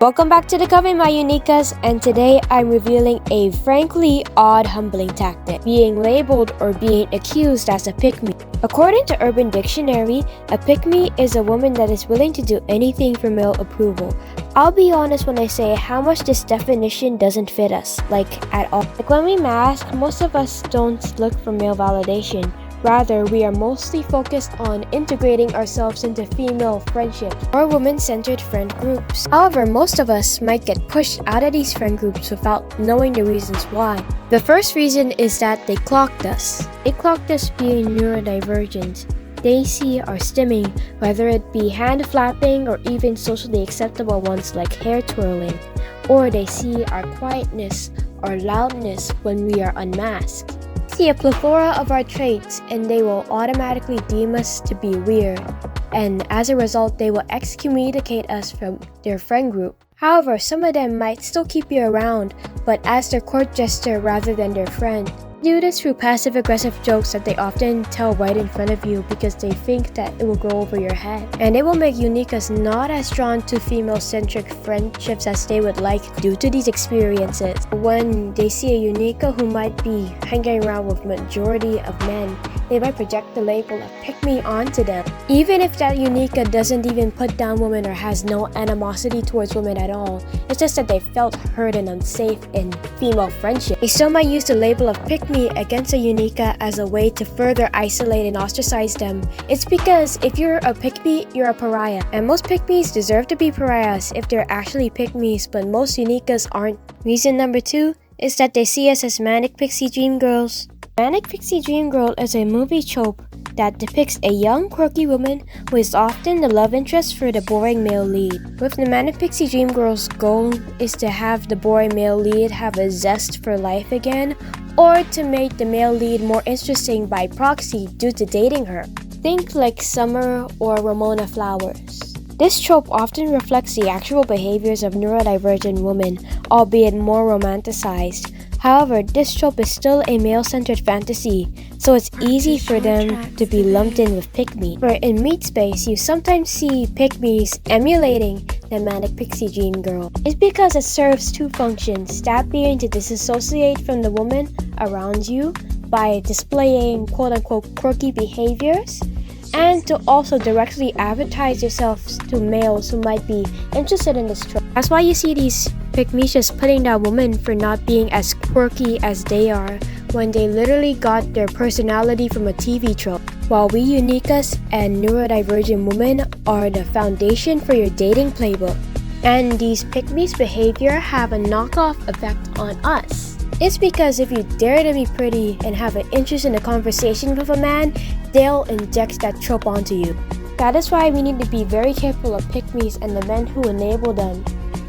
Welcome back to the Cover My Uniqas, and today I'm revealing a frankly odd humbling tactic, being labeled or being accused as a pick-me. According to Urban Dictionary, a pick-me is a woman that is willing to do anything for male approval. I'll be honest when I say how much this definition doesn't fit us, at all. When we mask, most of us don't look for male validation. Rather, we are mostly focused on integrating ourselves into female friendships or women-centered friend groups. However, most of us might get pushed out of these friend groups without knowing the reasons why. The first reason is that they clocked us. They clocked us being neurodivergent. They see our stimming, whether it be hand flapping or even socially acceptable ones like hair twirling. Or they see our quietness or loudness when we are unmasked. See a plethora of our traits, and they will automatically deem us to be weird, and as a result they will excommunicate us from their friend group. However, some of them might still keep you around, but as their court jester rather than their friend. They do this through passive-aggressive jokes that they often tell right in front of you because they think that it will go over your head. And it will make Uniqas not as drawn to female-centric friendships as they would like due to these experiences. When they see a Uniqa who might be hanging around with majority of men, they might project the label of pick-me onto them. Even if that Uniqa doesn't even put down women or has no animosity towards women at all, it's just that they felt hurt and unsafe in female friendship. They still might use the label of pick-me against a Uniqa as a way to further isolate and ostracize them. It's because if you're a pick-me, you're a pariah. And most pick-me's deserve to be pariahs if they're actually pick-me's, but most Uniqas aren't. Reason number 2 is that they see us as manic pixie dream girls. Manic Pixie Dream Girl is a movie trope that depicts a young, quirky woman who is often the love interest for the boring male lead. With the Manic Pixie Dream Girl's goal is to have the boring male lead have a zest for life again, or to make the male lead more interesting by proxy due to dating her. Think like Summer or Ramona Flowers. This trope often reflects the actual behaviors of neurodivergent women, albeit more romanticized. However, this trope is still a male-centered fantasy, so it's easy for them to be lumped in with pick-me. For in meat space, you sometimes see pick-me's emulating the Manic Pixie Dream Girl. It's because it serves two functions, that being to disassociate from the woman around you by displaying quote-unquote quirky behaviors, and to also directly advertise yourself to males who might be interested in this trope. That's why you see these pick-me's just putting down women for not being as quirky as they are when they literally got their personality from a TV trope. While we Uniqas and neurodivergent women are the foundation for your dating playbook. And these pick-me's behavior have a knockoff effect on us. It's because if you dare to be pretty and have an interest in a conversation with a man, they'll inject that trope onto you. That is why we need to be very careful of pick-me's and the men who enable them.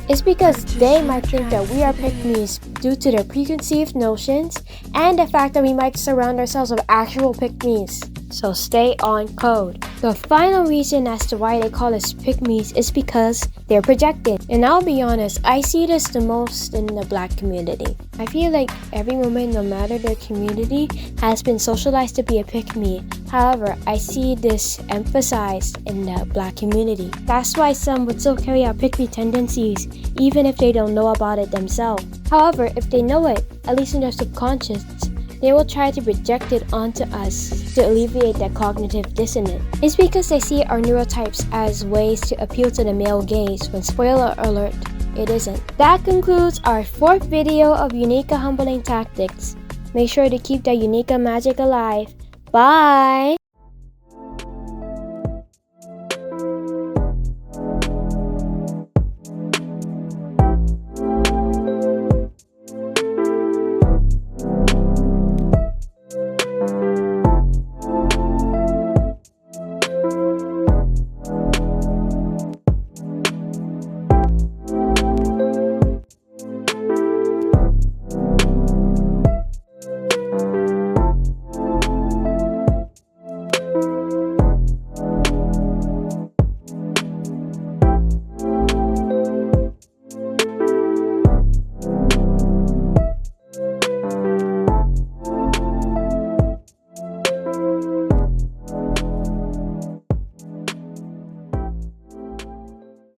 It's because they might think that we are pick-me's due to their preconceived notions and the fact that we might surround ourselves with actual pick-me's. So stay on code. The final reason as to why they call us pick-me's is because they're projected. And I'll be honest, I see this the most in the black community. I feel like every woman, no matter their community, has been socialized to be a pick-me. However, I see this emphasized in the black community. That's why some would still carry out pick-me tendencies, even if they don't know about it themselves. However, if they know it, at least in their subconscious, they will try to project it onto us to alleviate that cognitive dissonance. It's because they see our neurotypes as ways to appeal to the male gaze, when spoiler alert, it isn't. That concludes our 4th video of Uniqa Humbling Tactics. Make sure to keep the Uniqa magic alive. Bye!